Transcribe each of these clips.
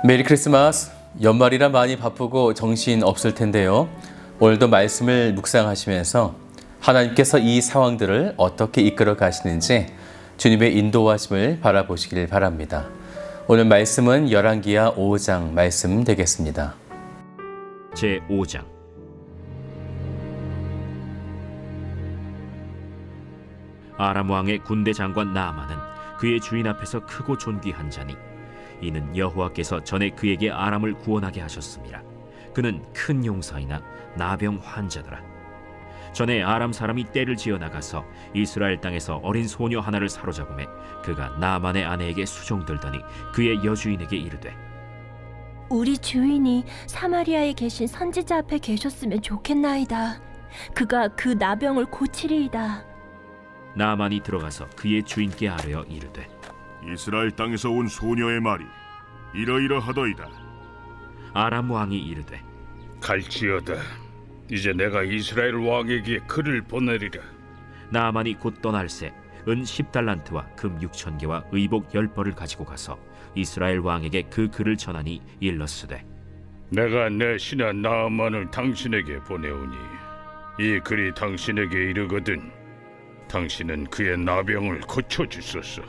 메리 크리스마스. 연말이라 많이 바쁘고 정신 없을 텐데요. 오늘도 말씀을 묵상하시면서 하나님께서 이 상황들을 어떻게 이끌어 가시는지 주님의 인도하심을 바라보시길 바랍니다. 오늘 말씀은 열왕기하 5장 말씀 되겠습니다. 제5장. 아람 왕의 군대 장관 나아만은 그의 주인 앞에서 크고 존귀한 자니 이는 여호와께서 전에 그에게 아람을 구원하게 하셨습니다. 그는 큰 용사이나 나병 환자더라. 전에 아람 사람이 떼를 지어 나가서 이스라엘 땅에서 어린 소녀 하나를 사로잡음에 그가 나아만의 아내에게 수종들더니 그의 여주인에게 이르되, 우리 주인이 사마리아에 계신 선지자 앞에 계셨으면 좋겠나이다. 그가 그 나병을 고치리이다. 나아만이 들어가서 그의 주인께 아뢰어 이르되, 이스라엘 땅에서 온 소녀의 말이 이러이러하더이다. 아람 왕이 이르되, 갈지어다. 이제 내가 이스라엘 왕에게 글을 보내리라. 나아만이 곧 떠날새 은 10달란트와 금 6,000개와 의복 10벌을 가지고 가서 이스라엘 왕에게 그 글을 전하니 일렀으되, 내가 내 신하 나아만을 당신에게 보내오니 이 글이 당신에게 이르거든 당신은 그의 나병을 고쳐주소서.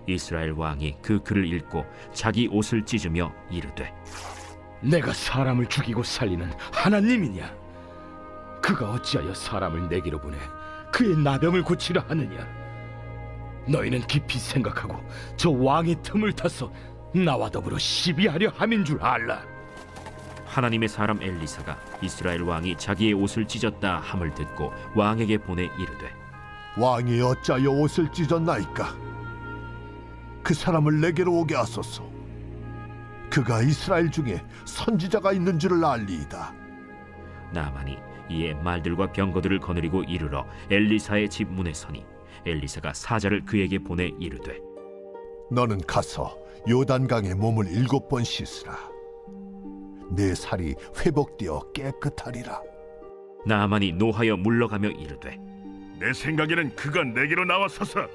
이스라엘 왕이 그 글을 읽고 자기 옷을 찢으며 이르되, 내가 사람을 죽이고 살리는 하나님이냐? 그가 어찌하여 사람을 내게로 보내 그의 나병을 고치려 하느냐? 너희는 깊이 생각하고 저 왕의 틈을 타서 나와 더불어 시비하려 함인 줄 알라. 하나님의 사람 엘리사가 이스라엘 왕이 자기의 옷을 찢었다 함을 듣고 왕에게 보내 이르되, 왕이 어찌하여 옷을 찢었나이까? 그 사람을 내게로 오게 하소서. 그가 이스라엘 중에 선지자가 있는 줄을 알리이다. 나아만이 이에 말들과 병거들을 거느리고 이르러 엘리사의 집 문에 서니 엘리사가 사자를 그에게 보내 이르되, 너는 가서 요단강에 몸을 7번 씻으라. 내 살이 회복되어 깨끗하리라. 나아만이 노하여 물러가며 이르되, 내 생각에는 그가 내게로 나와서서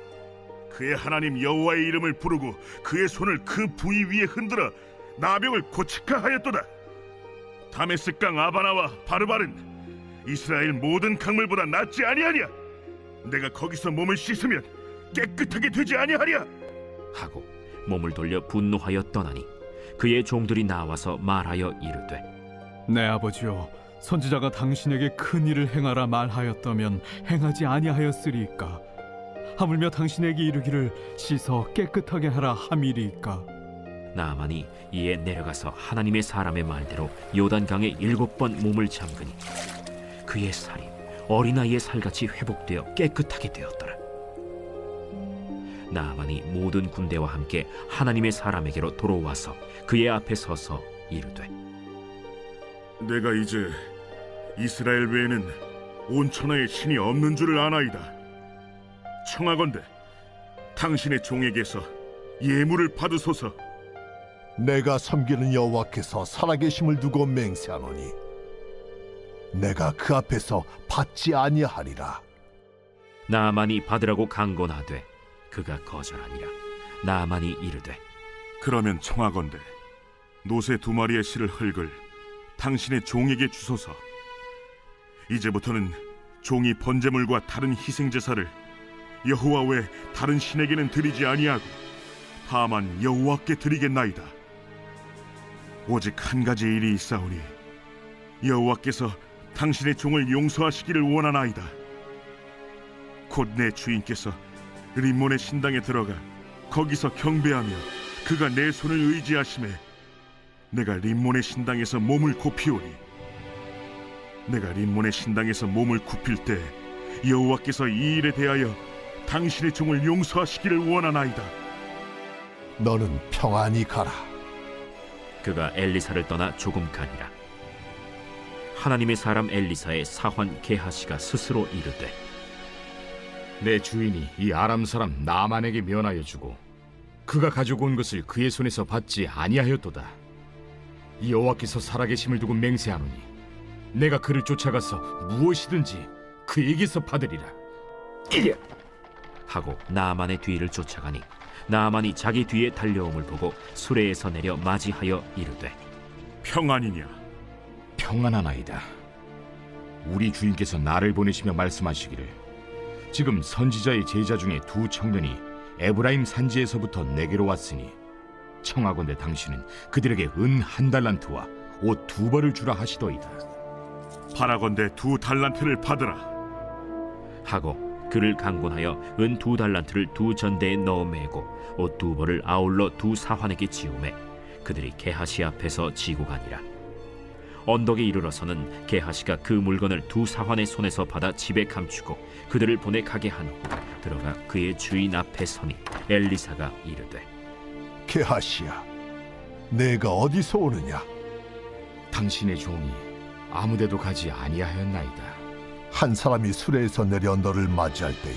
그의 하나님 여호와의 이름을 부르고 그의 손을 그 부위 위에 흔들어 나병을 고치카 하였도다. 다메스강 아바나와 바르바른 이스라엘 모든 강물보다 낫지 아니하냐? 내가 거기서 몸을 씻으면 깨끗하게 되지 아니하랴? 하고 몸을 돌려 분노하여 떠나니 그의 종들이 나와서 말하여 이르되, 내 아버지여, 선지자가 당신에게 큰 일을 행하라 말하였다면 행하지 아니하였으리이까? 하물며 당신에게 이르기를 씻어 깨끗하게 하라 함이리이까? 나아만이 이에 내려가서 하나님의 사람의 말대로 요단강에 7번 몸을 잠그니 그의 살이 어린아이의 살같이 회복되어 깨끗하게 되었더라. 나아만이 모든 군대와 함께 하나님의 사람에게로 돌아와서 그의 앞에 서서 이르되, 내가 이제 이스라엘 외에는 온 천하에 신이 없는 줄을 아나이다. 청하건대 당신의 종에게서 예물을 받으소서. 내가 섬기는 여호와께서 살아계심을 두고 맹세하노니 내가 그 앞에서 받지 아니하리라. 나아만이 받으라고 강권하되 그가 거절하니라. 나아만이 이르되, 그러면 청하건대 노새 2마리의 실을 흙을 당신의 종에게 주소서. 이제부터는 종이 번제물과 다른 희생제사를 여호와 외 다른 신에게는 드리지 아니하고 다만 여호와께 드리겠나이다. 오직 한 가지 일이 있사오니 여호와께서 당신의 종을 용서하시기를 원하나이다. 곧 내 주인께서 림몬의 신당에 들어가 거기서 경배하며 그가 내 손을 의지하심에 내가 림몬의 신당에서 몸을 굽히오니 내가 림몬의 신당에서 몸을 굽힐 때 여호와께서 이 일에 대하여 당신의 종을 용서하시기를 원하나이다. 너는 평안히 가라. 그가 엘리사를 떠나 조금 가니라. 하나님의 사람 엘리사의 사환 게하시가 스스로 이르되, 내 주인이 이 아람 사람 나아만에게 면하여 주고 그가 가지고 온 것을 그의 손에서 받지 아니하였도다. 이 여호와께서 살아계심을 두고 맹세하노니 내가 그를 쫓아가서 무엇이든지 그에게서 받으리라. 하고 나아만의 뒤를 쫓아가니 나아만이 자기 뒤에 달려옴을 보고 수레에서 내려 맞이하여 이르되 평안이냐? 평안하나이다. 우리 주인께서 나를 보내시며 말씀하시기를 지금 선지자의 제자 중에 두 청년이 에브라임 산지에서부터 내게로 왔으니 청하건대 당신은 그들에게 은 1달란트와 옷 2벌을 주라 하시더이다. 바라건대 2달란트를 받으라. 하고 그를 강권하여 은 2달란트를 2전대에 넣어 매고 옷 2벌을 아울러 2사환에게 지우매 그들이 게하시 앞에서 지고 가니라. 언덕에 이르러서는 게하시가 그 물건을 2사환의 손에서 받아 집에 감추고 그들을 보내 가게 한 후 들어가 그의 주인 앞에 서니 엘리사가 이르되 게하시야, 내가 어디서 오느냐? 당신의 종이 아무데도 가지 아니하였나이다. 한 사람이 수레에서 내려 너를 맞이할 때에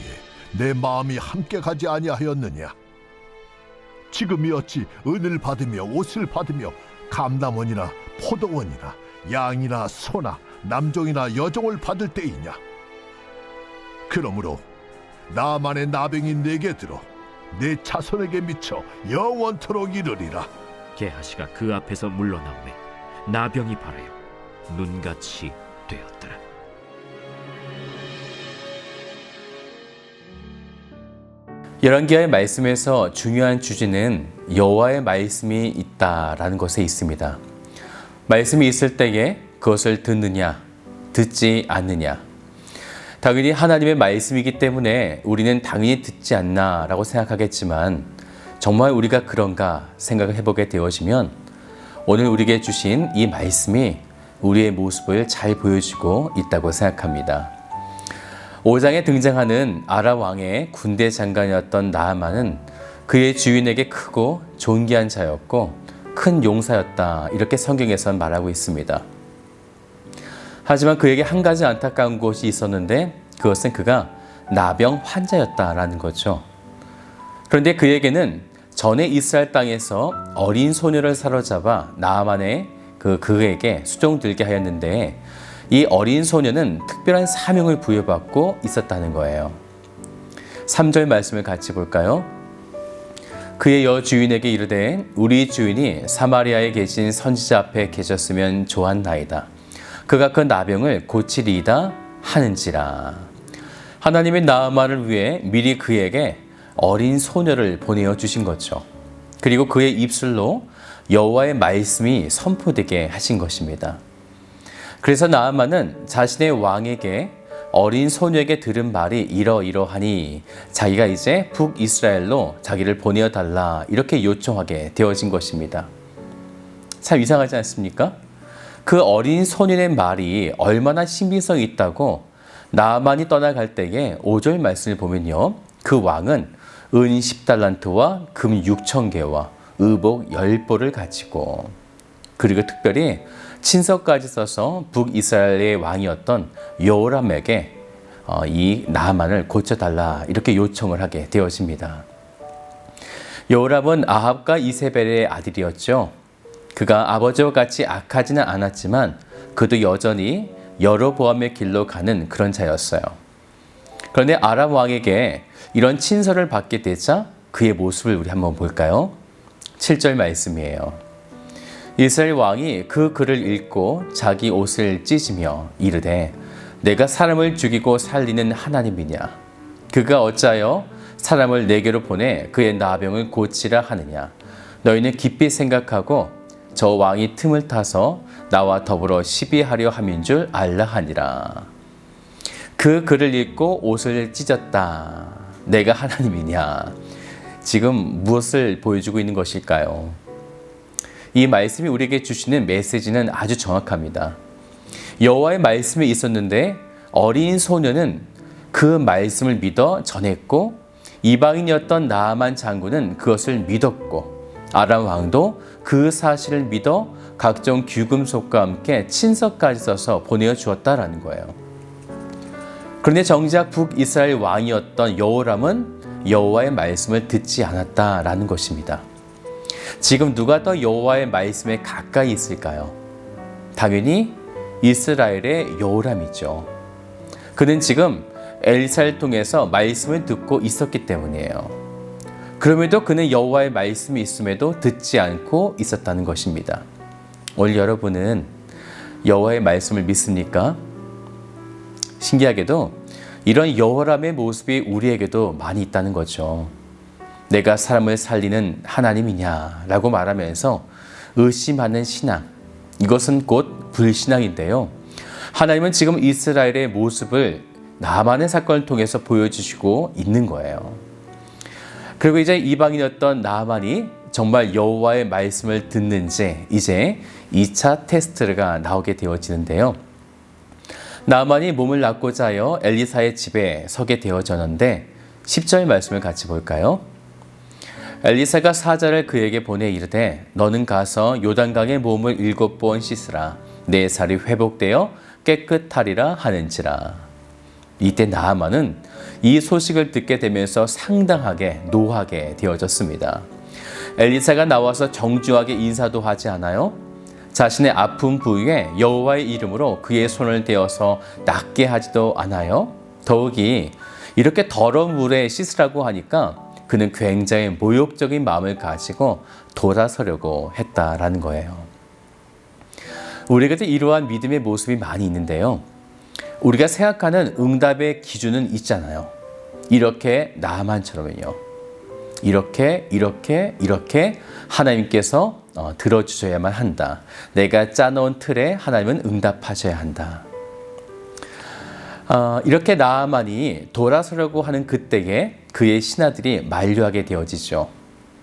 내 마음이 함께 가지 아니하였느냐? 지금이 어찌 은을 받으며 옷을 받으며 감남원이나 포도원이나 양이나 소나 남종이나 여종을 받을 때이냐? 그러므로 나만의 나병이 내게 들어 내 자손에게 미쳐 영원토록 이르리라. 게하시가 그 앞에서 물러나오매 나병이 발하여 눈같이 되었더라. 열왕기하의 말씀에서 중요한 주제는 여호와의 말씀이 있다라는 것에 있습니다. 말씀이 있을 때에 그것을 듣느냐, 듣지 않느냐. 당연히 하나님의 말씀이기 때문에 우리는 당연히 듣지 않나라고 생각하겠지만 정말 우리가 그런가 생각을 해보게 되어지면 오늘 우리에게 주신 이 말씀이 우리의 모습을 잘 보여주고 있다고 생각합니다. 5장에 등장하는 아람 왕의 군대 장관이었던 나아만은 그의 주인에게 크고 존귀한 자였고 큰 용사였다, 이렇게 성경에서는 말하고 있습니다. 하지만 그에게 한 가지 안타까운 것이 있었는데 그것은 그가 나병 환자였다라는 거죠. 그런데 그에게는 전에 이스라엘 땅에서 어린 소녀를 사로잡아 나아만의 그에게 수종들게 하였는데 이 어린 소녀는 특별한 사명을 부여받고 있었다는 거예요. 3절 말씀을 같이 볼까요? 그의 여주인에게 이르되 우리 주인이 사마리아에 계신 선지자 앞에 계셨으면 좋았나이다. 그가 그 나병을 고치리이다 하는지라. 하나님의 나아만을 위해 미리 그에게 어린 소녀를 보내어 주신 거죠. 그리고 그의 입술로 여호와의 말씀이 선포되게 하신 것입니다. 그래서 나아만은 자신의 왕에게 어린 소녀에게 들은 말이 이러이러하니 자기가 이제 북이스라엘로 자기를 보내어 달라, 이렇게 요청하게 되어진 것입니다. 참 이상하지 않습니까? 그 어린 소년의 말이 얼마나 신빙성이 있다고 나아만이 떠나갈 때에 5절 말씀을 보면요, 그 왕은 은 10달란트와 금 6,000개와 의복 10벌을 가지고, 그리고 특별히 친서까지 써서 북이스라엘의 왕이었던 여호람에게 이 나아만을 고쳐달라, 이렇게 요청을 하게 되어집니다. 여호람은 아합과 이세벨의 아들이었죠. 그가 아버지와 같이 악하지는 않았지만 그도 여전히 여로보암의 길로 가는 그런 자였어요. 그런데 아람 왕에게 이런 친서를 받게 되자 그의 모습을 우리 한번 볼까요? 7절 말씀이에요. 이스라엘 왕이 그 글을 읽고 자기 옷을 찢으며 이르되 내가 사람을 죽이고 살리는 하나님이냐? 그가 어찌하여 사람을 내게로 보내 그의 나병을 고치라 하느냐? 너희는 깊이 생각하고 저 왕이 틈을 타서 나와 더불어 시비하려 함인 줄 알라 하니라. 그 글을 읽고 옷을 찢었다. 내가 하나님이냐? 지금 무엇을 보여주고 있는 것일까요? 이 말씀이 우리에게 주시는 메시지는 아주 정확합니다. 여호와의 말씀이 있었는데 어린 소녀는 그 말씀을 믿어 전했고 이방인이었던 나아만 장군은 그것을 믿었고 아람 왕도 그 사실을 믿어 각종 귀금속과 함께 친서까지 써서 보내어 주었다라는 거예요. 그런데 정작 북이스라엘 왕이었던 여호람은 여호와의 말씀을 듣지 않았다라는 것입니다. 지금 누가 더 여호와의 말씀에 가까이 있을까요? 당연히 이스라엘의 여호람이죠. 그는 지금 엘리사를 통해서 말씀을 듣고 있었기 때문이에요. 그럼에도 그는 여호와의 말씀이 있음에도 듣지 않고 있었다는 것입니다. 오늘 여러분은 여호와의 말씀을 믿습니까? 신기하게도 이런 여호람의 모습이 우리에게도 많이 있다는 거죠. 내가 사람을 살리는 하나님이냐라고 말하면서 의심하는 신앙, 이것은 곧 불신앙인데요. 하나님은 지금 이스라엘의 모습을 나만의 사건을 통해서 보여주시고 있는 거예요. 그리고 이제 이방인이었던 나만이 정말 여호와의 말씀을 듣는지 이제 2차 테스트가 나오게 되어지는데요. 나만이 몸을 낫고자 하여 엘리사의 집에 서게 되어졌는데 10절 말씀을 같이 볼까요? 엘리사가 사자를 그에게 보내 이르되 너는 가서 요단강에 몸을 7번 씻으라 내 살이 회복되어 깨끗하리라 하는지라. 이때 나아만은 이 소식을 듣게 되면서 상당하게 노하게 되어졌습니다. 엘리사가 나와서 정중하게 인사도 하지 않아요? 자신의 아픈 부위에 여호와의 이름으로 그의 손을 대어서 낫게 하지도 않아요? 더욱이 이렇게 더러운 물에 씻으라고 하니까 그는 굉장히 모욕적인 마음을 가지고 돌아서려고 했다라는 거예요. 우리에게도 이러한 믿음의 모습이 많이 있는데요. 우리가 생각하는 응답의 기준은 있잖아요. 이렇게 나만처럼요. 이렇게 하나님께서 들어주셔야만 한다. 내가 짜놓은 틀에 하나님은 응답하셔야 한다. 이렇게 나아만이 돌아서려고 하는 그때에 그의 신하들이 만류하게 되어지죠.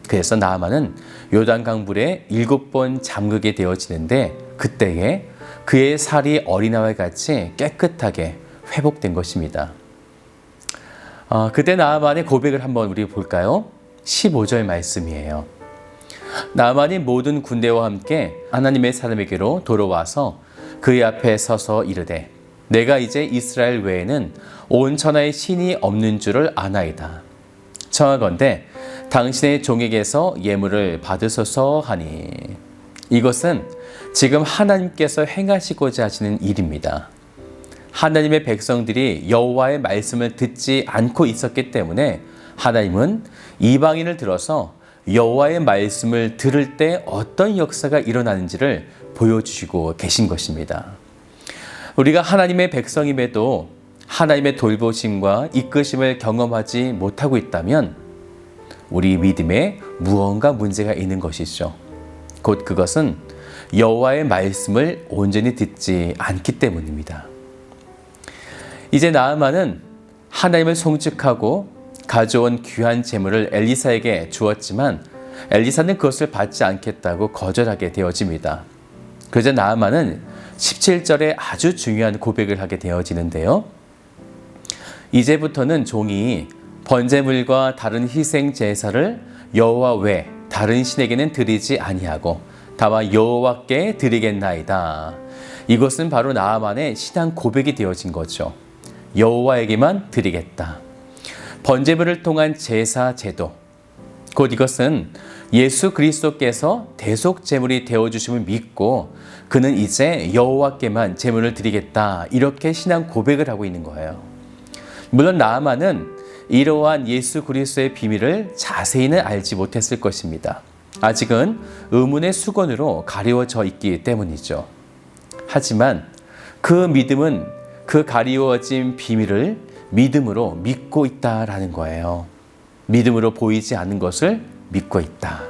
그래서 나아만은 요단강 물에 7번 잠그게 되어지는데 그때에 그의 살이 어린아이와 같이 깨끗하게 회복된 것입니다. 그때 나아만의 고백을 한번 우리 볼까요? 15절 말씀이에요. 나아만이 모든 군대와 함께 하나님의 사람에게로 돌아와서 그의 앞에 서서 이르되 내가 이제 이스라엘 외에는 온 천하에 신이 없는 줄을 아나이다. 청하건대 당신의 종에게서 예물을 받으소서 하니. 이것은 지금 하나님께서 행하시고자 하시는 일입니다. 하나님의 백성들이 여호와의 말씀을 듣지 않고 있었기 때문에 하나님은 이방인을 들어서 여호와의 말씀을 들을 때 어떤 역사가 일어나는지를 보여주시고 계신 것입니다. 우리가 하나님의 백성임에도 하나님의 돌보심과 이끄심을 경험하지 못하고 있다면 우리 믿음에 무언가 문제가 있는 것이죠. 곧 그것은 여호와의 말씀을 온전히 듣지 않기 때문입니다. 이제 나아만은 하나님을 송축하고 가져온 귀한 재물을 엘리사에게 주었지만 엘리사는 그것을 받지 않겠다고 거절하게 되어집니다. 그러자 나아만은 17절에 아주 중요한 고백을 하게 되어지는데요. 이제부터는 종이 번제물과 다른 희생 제사를 여호와 외 다른 신에게는 드리지 아니하고 다만 여호와께 드리겠나이다. 이것은 바로 나아만의 신앙 고백이 되어진 거죠. 여호와에게만 드리겠다. 번제물을 통한 제사 제도, 곧 이것은 예수 그리스도께서 대속 제물이 되어주심을 믿고 그는 이제 여호와께만 제물을 드리겠다. 이렇게 신앙 고백을 하고 있는 거예요. 물론 나아만은 이러한 예수 그리스도의 비밀을 자세히는 알지 못했을 것입니다. 아직은 의문의 수건으로 가리워져 있기 때문이죠. 하지만 그 믿음은 그 가리워진 비밀을 믿음으로 믿고 있다라는 거예요. 믿음으로 보이지 않는 것을 믿고 있다.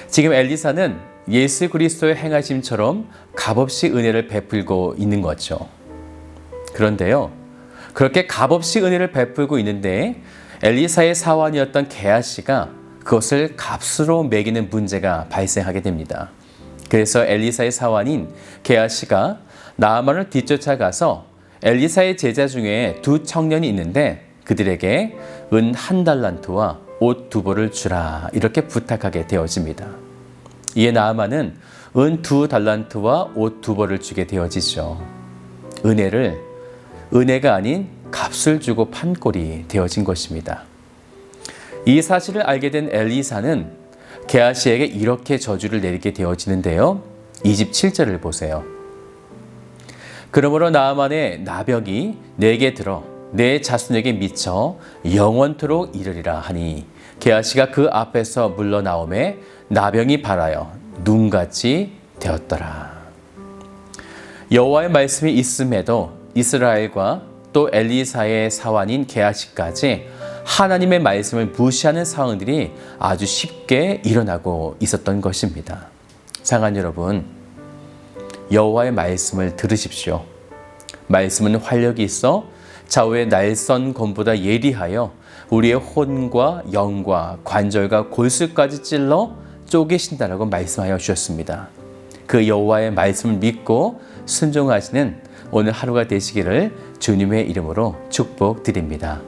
지금 엘리사는 예수 그리스도의 행하심처럼 값없이 은혜를 베풀고 있는 거죠. 그런데요, 그렇게 값없이 은혜를 베풀고 있는데 엘리사의 사환이었던 게하시가 그것을 값으로 매기는 문제가 발생하게 됩니다. 그래서 엘리사의 사환인 게하시가 나아만을 뒤쫓아가서 엘리사의 제자 중에 2 청년이 있는데 그들에게 은 1달란트와 옷 2벌을 주라 이렇게 부탁하게 되어집니다. 이에 나아만은 은 2달란트와 옷 2벌을 주게 되어지죠. 은혜가 아닌 값을 주고 판 꼴이 되어진 것입니다. 이 사실을 알게 된 엘리사는 게하시에게 이렇게 저주를 내리게 되어지는데요. 27절을 보세요. 그러므로 나아만의 나병이 내게 들어 내 자손에게 미쳐 영원토록 이르리라 하니 게하시가 그 앞에서 물러나오매 나병이 발하여 눈같이 되었더라. 여호와의 말씀이 있음에도 이스라엘과 또 엘리사의 사환인 게하시까지 하나님의 말씀을 무시하는 상황들이 아주 쉽게 일어나고 있었던 것입니다. 사랑하는 여러분, 여호와의 말씀을 들으십시오. 말씀은 활력이 있어 좌우의 날선 검보다 예리하여 우리의 혼과 영과 관절과 골수까지 찔러 쪼개신다라고 말씀하여 주셨습니다. 그 여호와의 말씀을 믿고 순종하시는 오늘 하루가 되시기를 주님의 이름으로 축복드립니다.